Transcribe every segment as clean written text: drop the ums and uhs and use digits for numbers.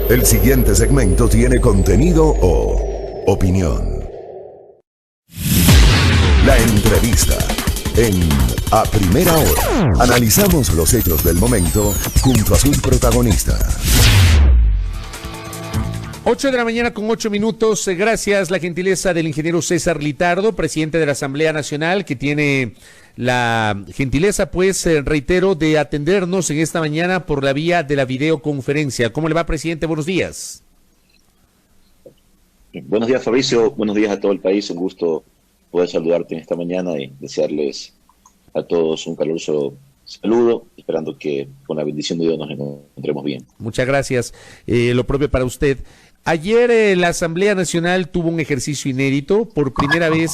El siguiente segmento tiene contenido o opinión. La entrevista en A Primera Hora. Analizamos los hechos del momento junto a sus protagonistas. 8 de la mañana con 8 minutos. Gracias, la gentileza del ingeniero César Litardo, presidente de la Asamblea Nacional, que tiene la gentileza, pues, reitero, de atendernos en esta mañana por la vía de la videoconferencia. ¿Cómo le va, presidente? Buenos días. Buenos días, Fabricio. Buenos días a todo el país. Un gusto poder saludarte en esta mañana y desearles a todos un caluroso saludo, esperando que con la bendición de Dios nos encontremos bien. Muchas gracias. Lo propio para usted. Ayer la Asamblea Nacional tuvo un ejercicio inédito. Por primera vez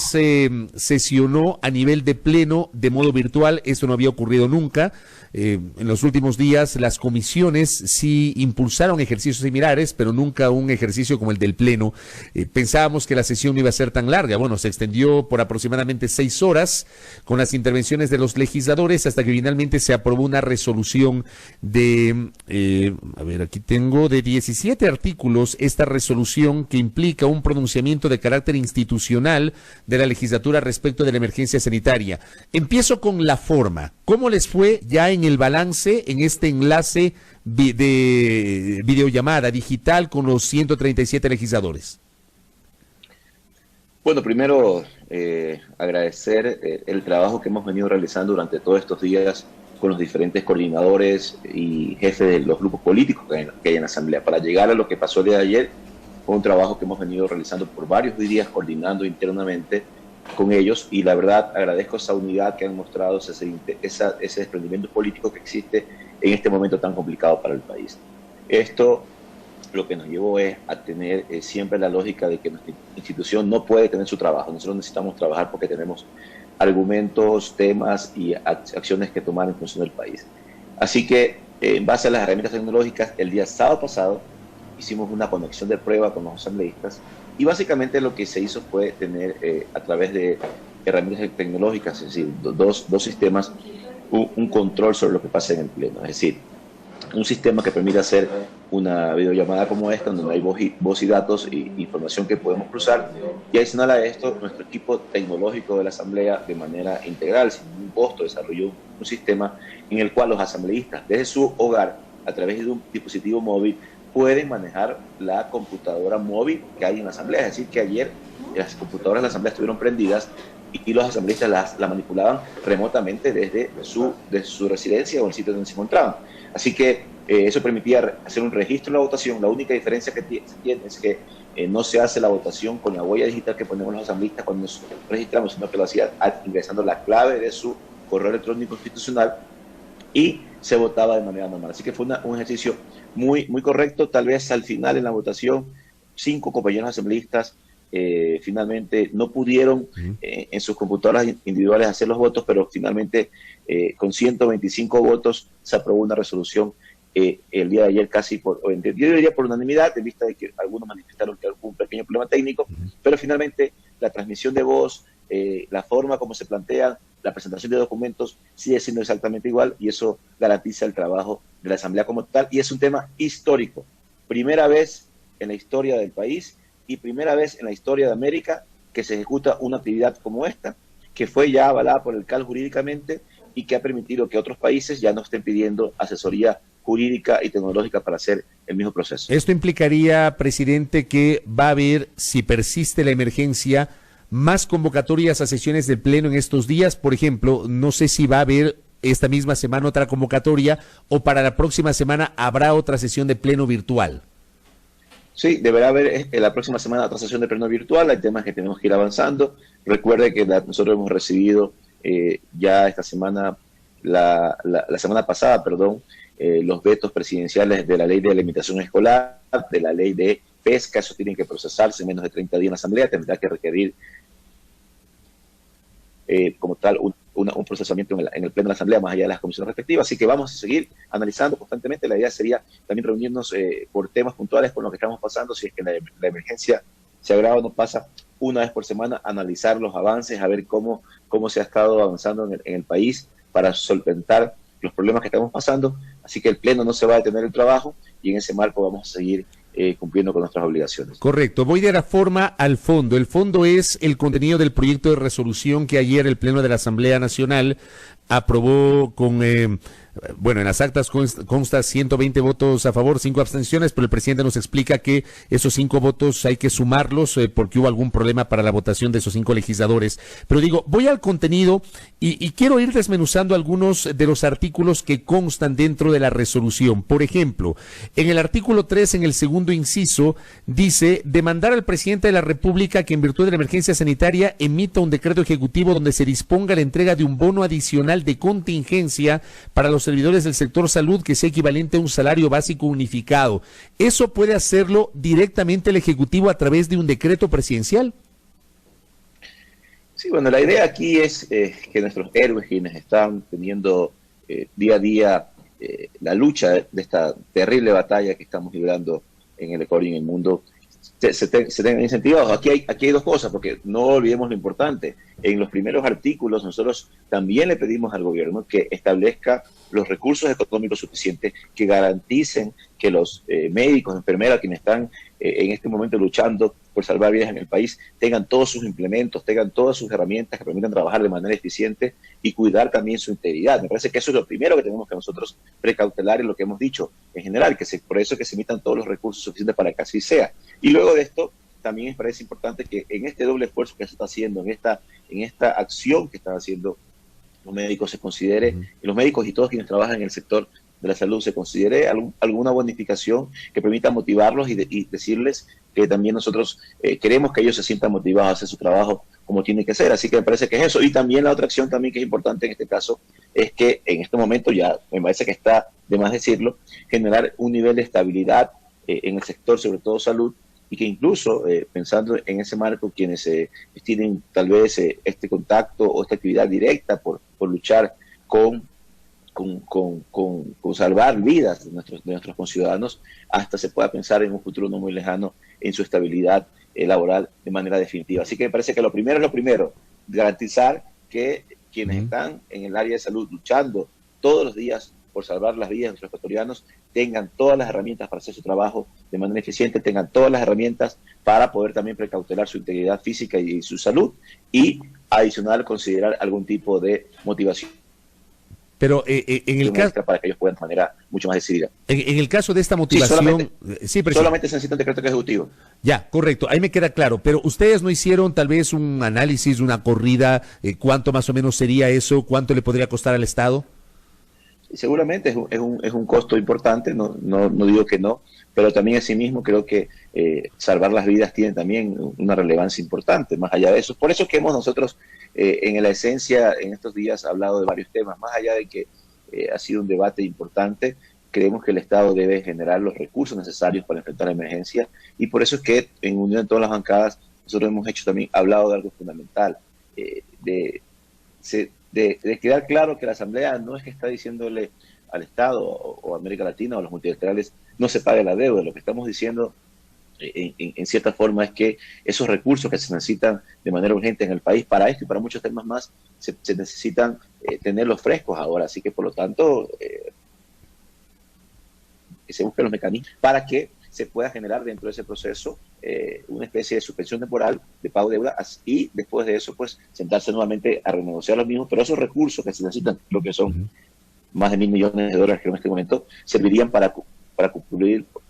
sesionó a nivel de pleno de modo virtual. Esto no había ocurrido nunca. En los últimos días las comisiones sí impulsaron ejercicios similares, pero nunca un ejercicio como el del pleno. Pensábamos que la sesión no iba a ser tan larga. Bueno, se extendió por aproximadamente 6 horas con las intervenciones de los legisladores hasta que finalmente se aprobó una resolución de, aquí tengo, de 17 artículos. Esta resolución que implica un pronunciamiento de carácter institucional de la legislatura respecto de la emergencia sanitaria. Empiezo con la forma. ¿Cómo les fue ya en el balance, en este enlace de videollamada digital con los 137 legisladores? Bueno, primero agradecer el trabajo que hemos venido realizando durante todos estos días con los diferentes coordinadores y jefes de los grupos políticos que hay en la Asamblea. Para llegar a lo que pasó el día de ayer, fue un trabajo que hemos venido realizando por varios días, coordinando internamente con ellos, y la verdad agradezco esa unidad que han mostrado, ese desprendimiento político que existe en este momento tan complicado para el país. Esto lo que nos llevó es a tener siempre la lógica de que nuestra institución no puede tener su trabajo. Nosotros necesitamos trabajar porque tenemos argumentos, temas y acciones que tomar en función del país. Así que, en base a las herramientas tecnológicas, el día sábado pasado hicimos una conexión de prueba con los asambleístas, y básicamente lo que se hizo fue tener a través de herramientas tecnológicas, es decir, dos sistemas, un control sobre lo que pasa en el pleno. Es decir, un sistema que permite hacer una videollamada como esta, donde hay voz y datos y información que podemos cruzar, y adicional a esto, nuestro equipo tecnológico de la Asamblea, de manera integral, sin ningún costo, desarrolló un sistema en el cual los asambleístas, desde su hogar, a través de un dispositivo móvil, pueden manejar la computadora móvil que hay en la Asamblea. Es decir, que ayer las computadoras de la Asamblea estuvieron prendidas y los asambleístas la manipulaban remotamente desde su residencia o el sitio donde se encontraban. Así que eso permitía hacer un registro de la votación. La única diferencia que tiene es que no se hace la votación con la huella digital que ponemos los asambleístas cuando nos registramos, sino que lo hacía ingresando la clave de su correo electrónico institucional y se votaba de manera normal. Así que fue un ejercicio muy correcto. Tal vez al final en la votación 5 compañeros asambleístas finalmente no pudieron en sus computadoras individuales hacer los votos, pero finalmente con 125 votos se aprobó una resolución el día de ayer casi yo diría por unanimidad, en vista de que algunos manifestaron que hubo un pequeño problema técnico, pero finalmente la transmisión de voz, la forma como se plantea, la presentación de documentos sigue siendo exactamente igual, y eso garantiza el trabajo de la Asamblea como tal, y es un tema histórico. Primera vez en la historia del país y primera vez en la historia de América que se ejecuta una actividad como esta, que fue ya avalada por el CAL jurídicamente y que ha permitido que otros países ya no estén pidiendo asesoría jurídica y tecnológica para hacer el mismo proceso. Esto implicaría, presidente, que va a haber, si persiste la emergencia, más convocatorias a sesiones del Pleno en estos días. Por ejemplo, no sé si va a haber esta misma semana otra convocatoria o para la próxima semana habrá otra sesión de Pleno virtual. Sí, deberá haber la próxima semana otra sesión de Pleno virtual. Hay temas que tenemos que ir avanzando. Recuerde que nosotros hemos recibido ya esta semana, la semana pasada, los vetos presidenciales de la ley de alimentación escolar, de la ley de pesca. Eso tiene que procesarse en menos de 30 días en la Asamblea. Tendrá que requerir como tal un procesamiento en el Pleno de la Asamblea, más allá de las comisiones respectivas. Así que vamos a seguir analizando constantemente. La idea sería también reunirnos por temas puntuales con lo que estamos pasando. Si es que la emergencia se agrava o no pasa, una vez por semana, analizar los avances, a ver cómo se ha estado avanzando en el país para solventar los problemas que estamos pasando. Así que el Pleno no se va a detener el trabajo, y en ese marco vamos a seguir cumpliendo con nuestras obligaciones. Correcto, voy de la forma al fondo. El fondo es el contenido del proyecto de resolución que ayer el Pleno de la Asamblea Nacional aprobó con, en las actas consta 120 votos a favor, 5 abstenciones, pero el presidente nos explica que esos 5 votos hay que sumarlos porque hubo algún problema para la votación de esos 5 legisladores. Pero digo, voy al contenido y quiero ir desmenuzando algunos de los artículos que constan dentro de la resolución. Por ejemplo, en el artículo 3, en el segundo inciso, dice demandar al presidente de la República que en virtud de la emergencia sanitaria emita un decreto ejecutivo donde se disponga la entrega de un bono adicional de contingencia para los servidores del sector salud que sea equivalente a un salario básico unificado. ¿Eso puede hacerlo directamente el Ejecutivo a través de un decreto presidencial? Sí, bueno, la idea aquí es que nuestros héroes, quienes están teniendo día a día la lucha de esta terrible batalla que estamos librando en el Ecuador y en el mundo, se tengan incentivados. Aquí hay dos cosas, porque no olvidemos lo importante. En los primeros artículos nosotros también le pedimos al gobierno que establezca los recursos económicos suficientes que garanticen que los médicos, enfermeras, quienes están en este momento luchando por salvar vidas en el país, tengan todos sus implementos, tengan todas sus herramientas que permitan trabajar de manera eficiente y cuidar también su integridad. Me parece que eso es lo primero que tenemos que nosotros precautelar en lo que hemos dicho en general, por eso que se emitan todos los recursos suficientes para que así sea. Y luego de esto, también me parece importante que en este doble esfuerzo que se está haciendo, en esta acción que están haciendo los médicos, se considere, y los médicos y todos quienes trabajan en el sector de la salud, se considere alguna bonificación que permita motivarlos y decirles que también nosotros queremos que ellos se sientan motivados a hacer su trabajo como tiene que ser. Así que me parece que es eso. Y también la otra acción también que es importante en este caso es que en este momento, ya me parece que está de más decirlo, generar un nivel de estabilidad en el sector, sobre todo salud, y que incluso pensando en ese marco, quienes tienen tal vez este contacto o esta actividad directa por luchar con salvar vidas de nuestros conciudadanos, hasta se pueda pensar en un futuro no muy lejano en su estabilidad laboral de manera definitiva. Así que me parece que lo primero es lo primero, garantizar que quienes están en el área de salud luchando todos los días por salvar las vidas de nuestros ecuatorianos tengan todas las herramientas para hacer su trabajo de manera eficiente, tengan todas las herramientas para poder también precautelar su integridad física y su salud, y adicional considerar algún tipo de motivación. Pero en el caso, para que ellos puedan de manera mucho más decidida. En el caso de esta motivación, solamente se necesita un decreto ejecutivo. Ya, correcto, ahí me queda claro. Pero ustedes no hicieron tal vez un análisis, una corrida, ¿cuánto más o menos sería eso? ¿Cuánto le podría costar al Estado? Seguramente es un costo importante, no digo que no, pero también asimismo creo que salvar las vidas tiene también una relevancia importante, más allá de eso. Por eso que hemos nosotros, en la esencia, en estos días hablado de varios temas, más allá de que ha sido un debate importante, creemos que el Estado debe generar los recursos necesarios para enfrentar la emergencia, y por eso es que en unión de todas las bancadas nosotros hemos hablado de algo fundamental, de quedar claro que la Asamblea no es que está diciéndole al Estado o a América Latina o a los multilaterales no se pague la deuda. Lo que estamos diciendo en cierta forma es que esos recursos que se necesitan de manera urgente en el país para esto y para muchos temas más se necesitan tenerlos frescos ahora. Así que por lo tanto que se busquen los mecanismos para que se pueda generar dentro de ese proceso una especie de suspensión temporal de pago de deuda, y después de eso pues sentarse nuevamente a renegociar los mismos, pero esos recursos que se necesitan, lo que son más de $1.000 millones que en este momento servirían para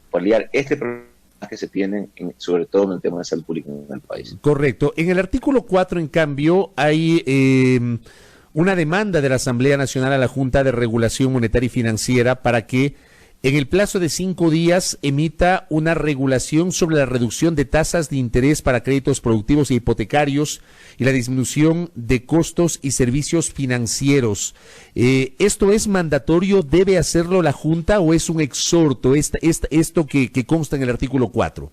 paliar este problema que se tienen, sobre todo en el tema de salud pública en el país. Correcto. En el artículo 4, en cambio, hay una demanda de la Asamblea Nacional a la Junta de Regulación Monetaria y Financiera para que en el plazo de 5 días emita una regulación sobre la reducción de tasas de interés para créditos productivos e hipotecarios y la disminución de costos y servicios financieros. ¿Esto es mandatorio? ¿Debe hacerlo la Junta o es un exhorto esto que consta en el artículo 4?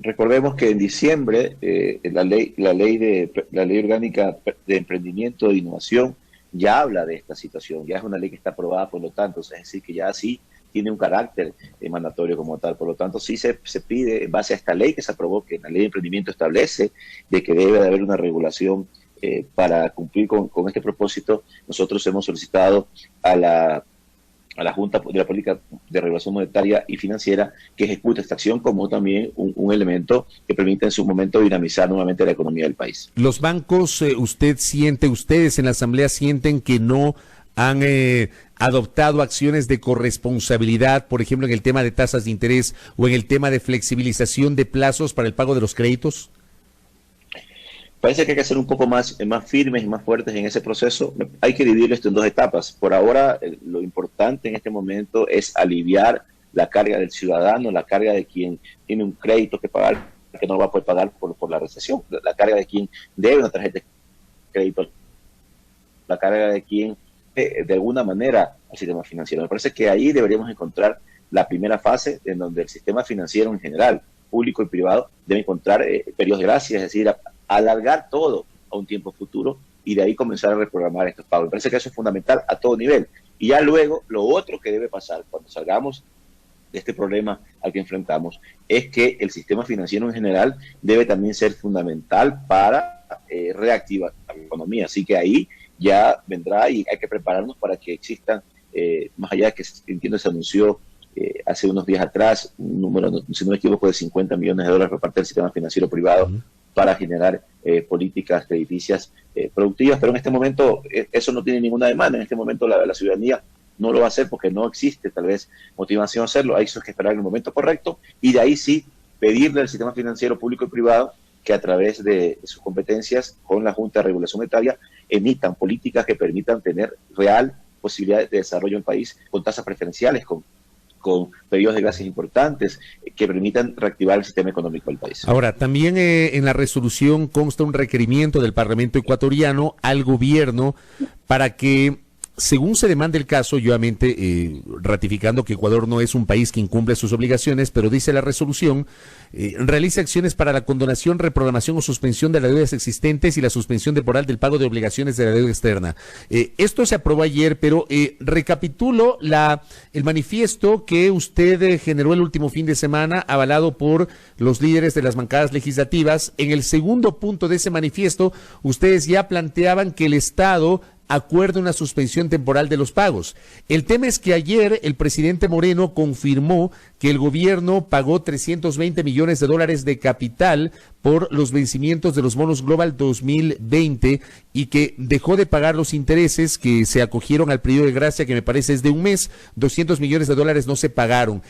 Recordemos que en diciembre la ley orgánica de emprendimiento e innovación ya habla de esta situación, ya es una ley que está aprobada, por lo tanto, es decir, que ya sí tiene un carácter mandatorio como tal. Por lo tanto, sí se pide, en base a esta ley que se aprobó, que la ley de emprendimiento establece de que debe de haber una regulación para cumplir con este propósito. Nosotros hemos solicitado a a la Junta de la Política de Regulación Monetaria y Financiera que ejecute esta acción como también un elemento que permita en su momento dinamizar nuevamente la economía del país. Los bancos, ustedes en la Asamblea sienten que no han adoptado acciones de corresponsabilidad, por ejemplo, en el tema de tasas de interés o en el tema de flexibilización de plazos para el pago de los créditos? Parece que hay que ser un poco más firmes y más fuertes en ese proceso. Hay que dividirlo esto en dos etapas. Por ahora, lo importante en este momento es aliviar la carga del ciudadano, la carga de quien tiene un crédito que pagar, que no va a poder pagar por la recesión, la carga de quien debe una tarjeta de crédito, la carga de quien de alguna manera al sistema financiero. Me parece que ahí deberíamos encontrar la primera fase en donde el sistema financiero en general, público y privado, debe encontrar periodos de gracia, es decir, alargar todo a un tiempo futuro y de ahí comenzar a reprogramar estos pagos. Me parece que eso es fundamental a todo nivel. Y ya luego, lo otro que debe pasar cuando salgamos de este problema al que enfrentamos es que el sistema financiero en general debe también ser fundamental para reactivar la economía. Así que ahí ya vendrá y hay que prepararnos para que existan, más allá de que entiendo se anunció hace unos días atrás, un número, si no me equivoco, de $50 millones por parte del sistema financiero privado para generar políticas crediticias productivas, pero en este momento eso no tiene ninguna demanda. En este momento la ciudadanía no lo va a hacer porque no existe tal vez motivación a hacerlo. Hay que esperar el momento correcto y de ahí sí pedirle al sistema financiero público y privado que a través de sus competencias con la Junta de Regulación Monetaria emitan políticas que permitan tener real posibilidad de desarrollo en el país con tasas preferenciales, con periodos de gracias importantes que permitan reactivar el sistema económico del país. Ahora, también en la resolución consta un requerimiento del Parlamento ecuatoriano al gobierno para que, según se demanda el caso, y obviamente ratificando que Ecuador no es un país que incumple sus obligaciones, pero dice la resolución, realice acciones para la condonación, reprogramación o suspensión de las deudas existentes y la suspensión temporal del pago de obligaciones de la deuda externa. Esto se aprobó ayer, pero recapitulo el manifiesto que usted generó el último fin de semana, avalado por los líderes de las bancadas legislativas. En el segundo punto de ese manifiesto, ustedes ya planteaban que el Estado acuerda una suspensión temporal de los pagos. El tema es que ayer el presidente Moreno confirmó que el gobierno pagó $320 millones de capital por los vencimientos de los bonos Global 2020 y que dejó de pagar los intereses que se acogieron al periodo de gracia, que me parece es de un mes. $200 millones no se pagaron.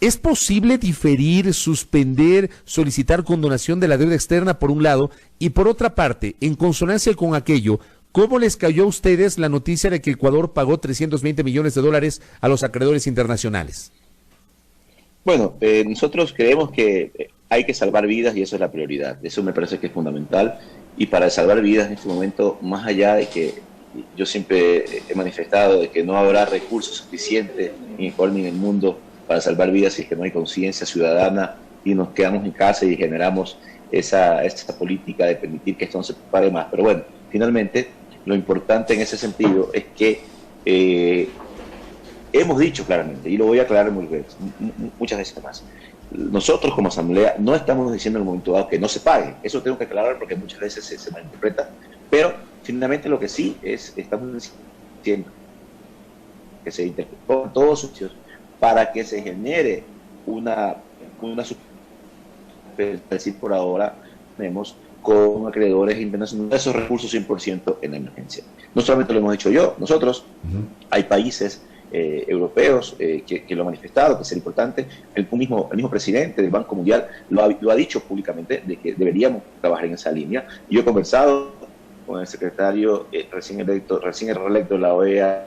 ¿Es posible diferir, suspender, solicitar condonación de la deuda externa por un lado? Y por otra parte, en consonancia con aquello, ¿cómo les cayó a ustedes la noticia de que Ecuador pagó $320 millones a los acreedores internacionales? Bueno, nosotros creemos que hay que salvar vidas y eso es la prioridad. Eso me parece que es fundamental. Y para salvar vidas en este momento, más allá de que yo siempre he manifestado de que no habrá recursos suficientes en Ecuador ni en el mundo para salvar vidas si es que no hay conciencia ciudadana y nos quedamos en casa y generamos esa política de permitir que esto no se propague más. Pero bueno, finalmente, lo importante en ese sentido es que hemos dicho claramente, y lo voy a aclarar muchas veces más, nosotros como Asamblea no estamos diciendo en el momento dado que no se pague. Eso tengo que aclarar porque muchas veces se malinterpreta, pero finalmente lo que sí estamos diciendo que se interpretó todos sus hechos para que se genere una decir por ahora tenemos con acreedores internacionales esos recursos 100% en la emergencia. No solamente lo hemos dicho yo, nosotros, hay países europeos que lo han manifestado, que es importante. El mismo presidente del Banco Mundial lo ha dicho públicamente de que deberíamos trabajar en esa línea. Yo he conversado con el secretario recién reelecto de la OEA,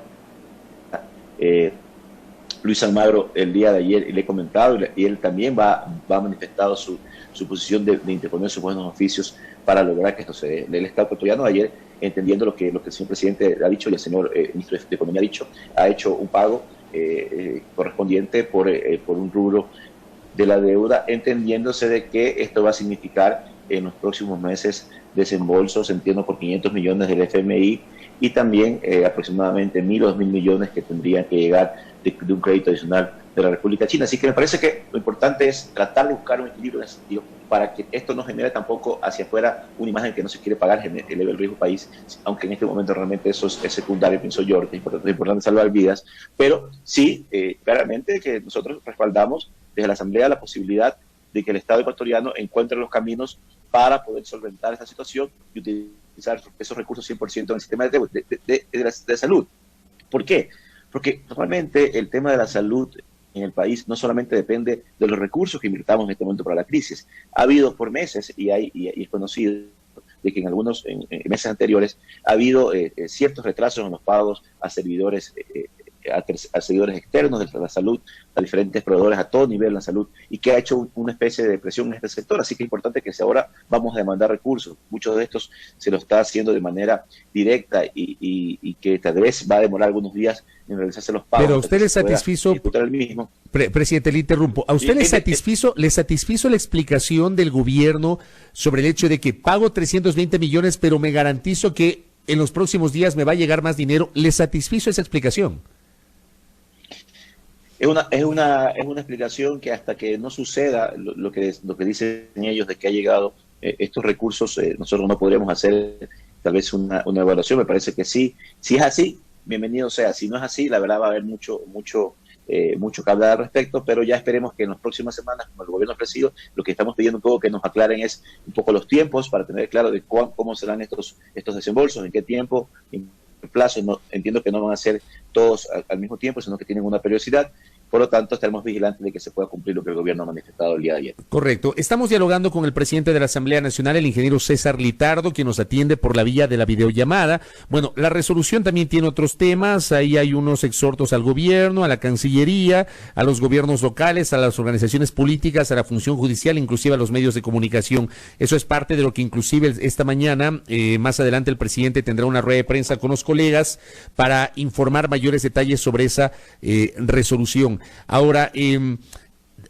Luis Almagro, el día de ayer, y le he comentado, y él también ha manifestado su posición de interponer sus buenos oficios para lograr que esto se dé. El Estado ecuatoriano ayer, entendiendo lo que el señor presidente ha dicho y el señor ministro de Economía ha hecho un pago correspondiente por un rubro de la deuda, entendiéndose de que esto va a significar en los próximos meses desembolsos, entiendo, por 500 millones del FMI y también aproximadamente 1.000 o 2.000 millones que tendrían que llegar de un crédito adicional de la República China. Así que me parece que lo importante es tratar de buscar un equilibrio en ese sentido para que esto no genere tampoco hacia afuera una imagen que no se quiere pagar, eleve el riesgo país, aunque en este momento realmente eso es secundario, pienso yo, es importante salvar vidas, pero sí, claramente que nosotros respaldamos desde la Asamblea la posibilidad de que el Estado ecuatoriano encuentre los caminos para poder solventar esta situación y utilizar esos recursos 100% en el sistema de salud. ¿Por qué? Porque normalmente el tema de la salud en el país no solamente depende de los recursos que invirtamos en este momento para la crisis. Ha habido por meses, y es conocido, de que en algunos meses anteriores ha habido ciertos retrasos en los pagos a servidores externos de la salud, a diferentes proveedores a todo nivel de la salud, y que ha hecho una especie de presión en este sector. Así que es importante que si ahora vamos a demandar recursos, muchos de estos se lo está haciendo de manera directa y que tal vez va a demorar algunos días en realizarse los pagos. Pero a usted le satisfizo, presidente, le interrumpo, ¿a usted le satisfizo la explicación del gobierno sobre el hecho de que pago 320 millones, pero me garantizo que en los próximos días me va a llegar más dinero? ¿Le satisfizo esa explicación? Es una explicación que hasta que no suceda lo que dicen ellos de que ha llegado estos recursos, nosotros no podríamos hacer tal vez una evaluación. Me parece que sí. Si es así, bienvenido sea. Si no es así, la verdad va a haber mucho que hablar al respecto, pero ya esperemos que en las próximas semanas, como el gobierno ha ofrecido, lo que estamos pidiendo un poco que nos aclaren es un poco los tiempos para tener claro de cómo serán estos desembolsos, en qué tiempo, en qué plazo. No, entiendo que no van a ser todos al mismo tiempo, sino que tienen una periodicidad. Por lo tanto, estaremos vigilantes de que se pueda cumplir lo que el gobierno ha manifestado el día de ayer. Correcto. Estamos dialogando con el presidente de la Asamblea Nacional, el ingeniero César Litardo, quien nos atiende por la vía de la videollamada. Bueno, la resolución también tiene otros temas. Ahí hay unos exhortos al gobierno, a la Cancillería, a los gobiernos locales, a las organizaciones políticas, a la función judicial, inclusive a los medios de comunicación. Eso es parte de lo que inclusive esta mañana, más adelante, el presidente tendrá una rueda de prensa con los colegas para informar mayores detalles sobre esa resolución. Ahora,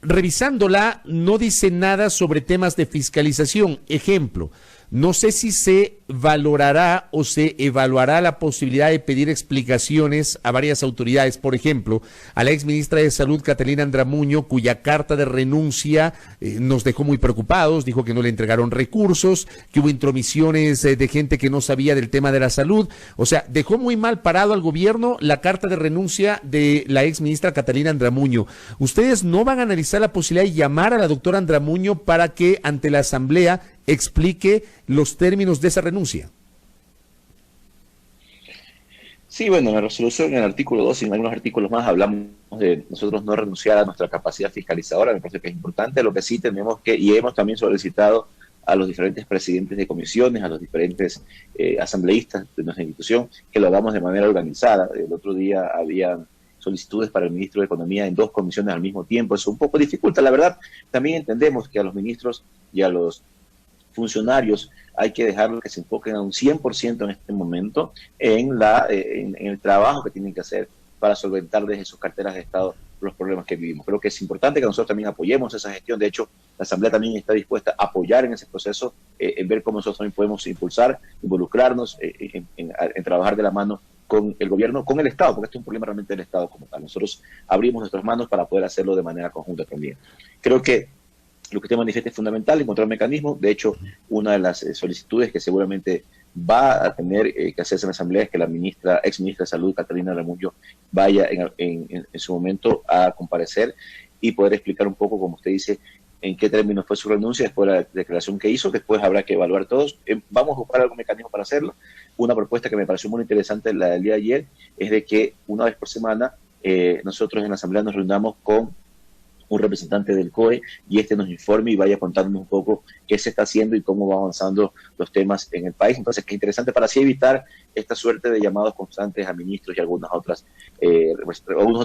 revisándola, no dice nada sobre temas de fiscalización. Ejemplo, no sé si se valorará o se evaluará la posibilidad de pedir explicaciones a varias autoridades. Por ejemplo, a la exministra de Salud, Catalina Andramuño, cuya carta de renuncia nos dejó muy preocupados, dijo que no le entregaron recursos, que hubo intromisiones de gente que no sabía del tema de la salud. O sea, dejó muy mal parado al gobierno la carta de renuncia de la exministra Catalina Andramuño. ¿Ustedes no van a analizar la posibilidad de llamar a la doctora Andramuño para que ante la Asamblea explique los términos de esa renuncia? Sí, bueno, en la resolución, en el artículo 2 y en algunos artículos más hablamos de nosotros no renunciar a nuestra capacidad fiscalizadora. Me parece que es importante. Lo que sí tenemos que, y hemos también solicitado a los diferentes presidentes de comisiones, a los diferentes asambleístas de nuestra institución, que lo hagamos de manera organizada. El otro día había solicitudes para el ministro de Economía en 2 comisiones al mismo tiempo. Eso un poco dificulta. La verdad, también entendemos que a los ministros y a los funcionarios hay que dejarlo que se enfoquen a un 100% en este momento en el trabajo que tienen que hacer para solventar desde sus carteras de Estado los problemas que vivimos. Creo que es importante que nosotros también apoyemos esa gestión. De hecho, la Asamblea también está dispuesta a apoyar en ese proceso, en ver cómo nosotros también podemos impulsar, involucrarnos en trabajar de la mano con el gobierno, con el Estado, porque este es un problema realmente del Estado como tal. Nosotros abrimos nuestras manos para poder hacerlo de manera conjunta también. Creo que lo que usted manifiesta es fundamental, encontrar mecanismos. De hecho, una de las solicitudes que seguramente va a tener que hacerse en la Asamblea es que la ex ministra de Salud, Catalina Andramuño, vaya en su momento a comparecer y poder explicar un poco, como usted dice, en qué términos fue su renuncia después de la declaración que hizo. Después habrá que evaluar todos. Vamos a buscar algún mecanismo para hacerlo. Una propuesta que me pareció muy interesante, la del día de ayer, es de que una vez por semana nosotros en la Asamblea nos reunamos con un representante del COE y nos informe y vaya contándonos un poco qué se está haciendo y cómo va avanzando los temas en el país. Entonces, que es interesante para así evitar esta suerte de llamados constantes a ministros y algunos otros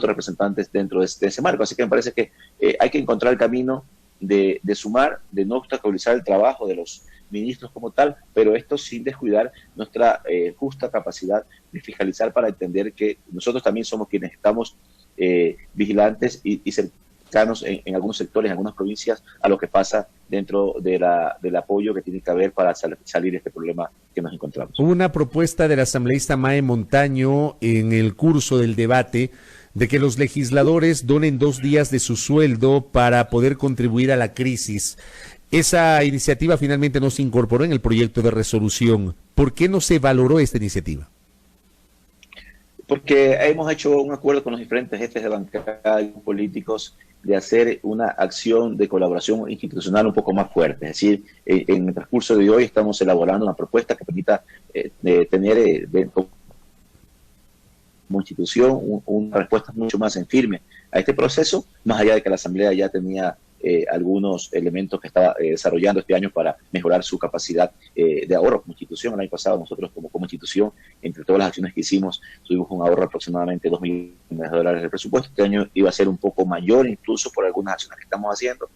representantes dentro de ese marco. Así que me parece que hay que encontrar el camino de sumar, de no obstaculizar el trabajo de los ministros como tal, pero esto sin descuidar nuestra justa capacidad de fiscalizar para entender que nosotros también somos quienes estamos vigilantes y cercanos en algunos sectores, en algunas provincias, a lo que pasa dentro del apoyo que tiene que haber para salir de este problema que nos encontramos. Hubo una propuesta del asambleísta Mae Montaño en el curso del debate de que los legisladores donen 2 días de su sueldo para poder contribuir a la crisis. Esa iniciativa finalmente no se incorporó en el proyecto de resolución. ¿Por qué no se valoró esta iniciativa? Porque hemos hecho un acuerdo con los diferentes jefes de bancada y políticos de hacer una acción de colaboración institucional un poco más fuerte. Es decir, en el transcurso de hoy estamos elaborando una propuesta que permita tener como institución una respuesta mucho más en firme a este proceso, más allá de que la Asamblea ya tenía algunos elementos que estaba desarrollando este año para mejorar su capacidad de ahorro como institución. El año pasado nosotros como institución, entre todas las acciones que hicimos, tuvimos un ahorro de aproximadamente $2 millones del presupuesto. Este año iba a ser un poco mayor incluso por algunas acciones que estamos haciendo,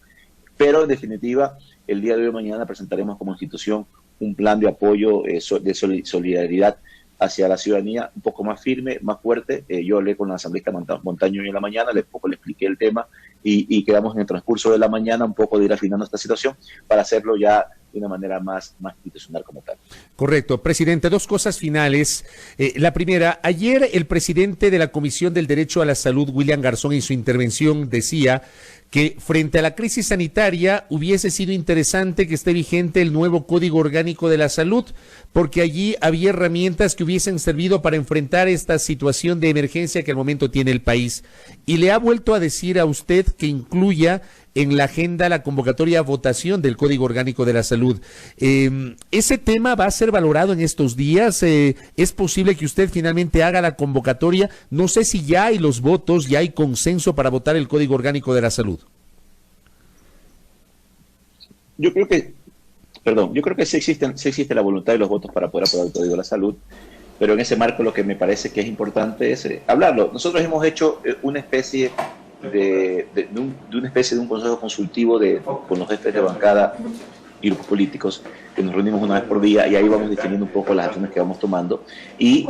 pero en definitiva el día de hoy mañana presentaremos como institución un plan de apoyo de solidaridad hacia la ciudadanía un poco más firme, más fuerte. Yo hablé con la asambleísta Montaño hoy en la mañana, le expliqué el tema y quedamos en el transcurso de la mañana un poco de ir afinando esta situación para hacerlo ya de una manera más institucional como tal. Correcto. Presidente, 2 cosas finales. La primera, ayer el presidente de la Comisión del Derecho a la Salud, William Garzón, en su intervención decía que frente a la crisis sanitaria hubiese sido interesante que esté vigente el nuevo Código Orgánico de la Salud, porque allí había herramientas que hubiesen servido para enfrentar esta situación de emergencia que al momento tiene el país. Y le ha vuelto a decir a usted que incluya en la agenda la convocatoria a votación del Código Orgánico de la Salud. ¿Ese tema va a ser valorado en estos días? ¿Es posible que usted finalmente haga la convocatoria? No sé si ya hay los votos, ya hay consenso para votar el Código Orgánico de la Salud. Yo creo que sí existe la voluntad y los votos para poder aprobar el Código de la Salud, pero en ese marco lo que me parece que es importante es hablarlo. Nosotros hemos hecho una especie de un consejo consultivo con los jefes de bancada y los políticos, que nos reunimos una vez por día y ahí vamos definiendo un poco las acciones que vamos tomando. Y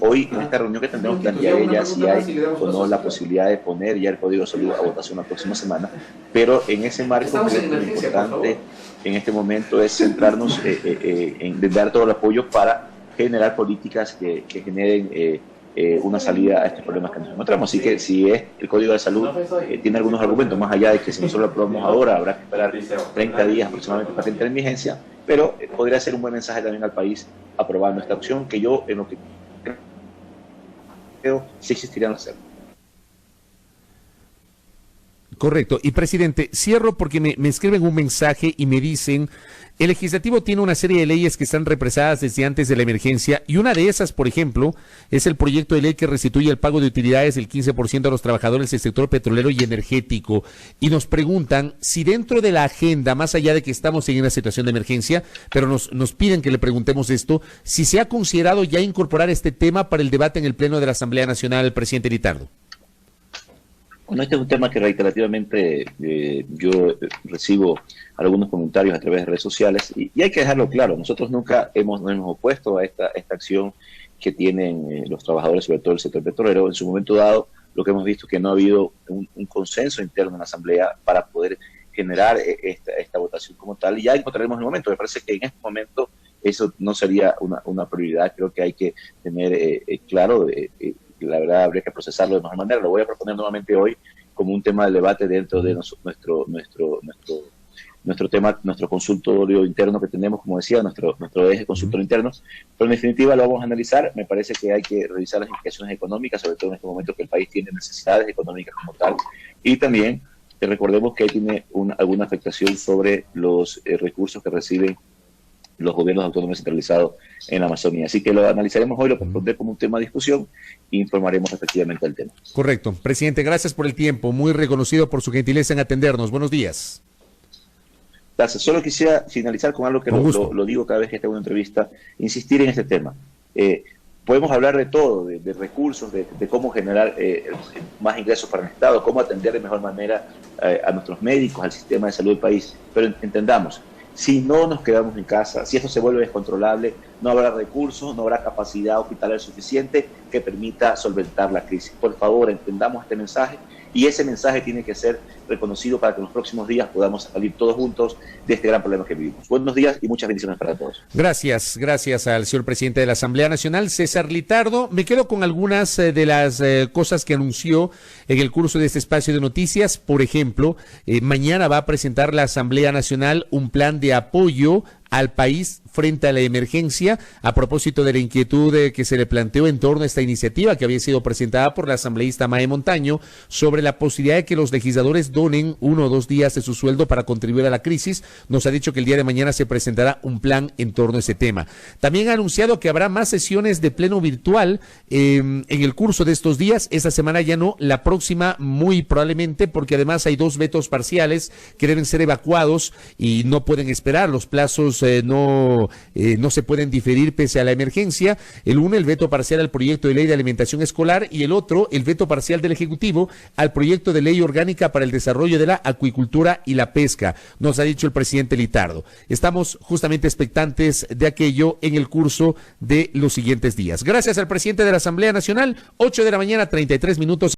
hoy en esta reunión que tendremos plantearé ya si hay o no la posibilidad de poner ya el Código de Salud a votación la próxima semana, pero en ese marco creo que lo importante en este momento es centrarnos en dar todo el apoyo para generar políticas que generen una salida a estos problemas que nos encontramos. Así que si es el Código de Salud, tiene algunos argumentos, más allá de que si nosotros lo aprobamos ahora, habrá que esperar 30 días aproximadamente para que entre en vigencia, pero podría ser un buen mensaje también al país aprobando esta opción, que yo en lo que creo sí existirían hacer. Correcto. Y presidente, cierro porque me escriben un mensaje y me dicen, el legislativo tiene una serie de leyes que están represadas desde antes de la emergencia y una de esas, por ejemplo, es el proyecto de ley que restituye el pago de utilidades del 15% a los trabajadores del sector petrolero y energético. Y nos preguntan si dentro de la agenda, más allá de que estamos en una situación de emergencia, pero nos piden que le preguntemos esto, si se ha considerado ya incorporar este tema para el debate en el Pleno de la Asamblea Nacional, presidente Litardo. Bueno, este es un tema que reiterativamente yo recibo algunos comentarios a través de redes sociales y hay que dejarlo claro, nosotros nunca nos hemos opuesto a esta acción que tienen los trabajadores, sobre todo el sector petrolero. En su momento dado, lo que hemos visto es que no ha habido un consenso interno en la Asamblea para poder generar esta votación como tal, y ya encontraremos el momento. Me parece que en este momento eso no sería una prioridad. Creo que hay que tener claro, la verdad habría que procesarlo de mejor manera. Lo voy a proponer nuevamente hoy como un tema de debate dentro de nuestro tema, nuestro consultorio interno que tenemos, como decía, nuestro eje consultor interno, pero en definitiva lo vamos a analizar. Me parece que hay que revisar las implicaciones económicas, sobre todo en este momento que el país tiene necesidades económicas como tal, y también recordemos que ahí tiene alguna afectación sobre los recursos que reciben los gobiernos autónomos centralizados en la Amazonía. Así que lo analizaremos hoy, lo pondré como un tema de discusión e informaremos efectivamente del tema. Correcto. Presidente, gracias por el tiempo, muy reconocido por su gentileza en atendernos. Buenos días. Gracias. Solo quisiera finalizar con algo que lo digo cada vez que tengo una entrevista, insistir en este tema. Podemos hablar de todo, de recursos, de cómo generar más ingresos para el Estado, cómo atender de mejor manera a nuestros médicos, al sistema de salud del país, pero entendamos, si no nos quedamos en casa, si esto se vuelve descontrolable, no habrá recursos, no habrá capacidad hospitalaria suficiente que permita solventar la crisis. Por favor, entendamos este mensaje y ese mensaje tiene que ser reconocido para que en los próximos días podamos salir todos juntos de este gran problema que vivimos. Buenos días y muchas bendiciones para todos. Gracias al señor presidente de la Asamblea Nacional, César Litardo. Me quedo con algunas de las cosas que anunció en el curso de este espacio de noticias. Por ejemplo, mañana va a presentar la Asamblea Nacional un plan de apoyo al país frente a la emergencia, a propósito de la inquietud que se le planteó en torno a esta iniciativa que había sido presentada por la asambleísta Mae Montaño sobre la posibilidad de que los legisladores donen 1 o 2 días de su sueldo para contribuir a la crisis. Nos ha dicho que el día de mañana se presentará un plan en torno a ese tema. También ha anunciado que habrá más sesiones de pleno virtual en el curso de estos días. Esta semana ya no, la próxima muy probablemente, porque además hay 2 vetos parciales que deben ser evacuados y no pueden esperar. Los plazos no se pueden diferir pese a la emergencia. El uno, el veto parcial al proyecto de ley de alimentación escolar, y el otro, el veto parcial del Ejecutivo al proyecto de ley orgánica para el desarrollo de la acuicultura y la pesca, nos ha dicho el presidente Litardo. Estamos justamente expectantes de aquello en el curso de los siguientes días. Gracias al presidente de la Asamblea Nacional, 8 de la mañana, 33 minutos.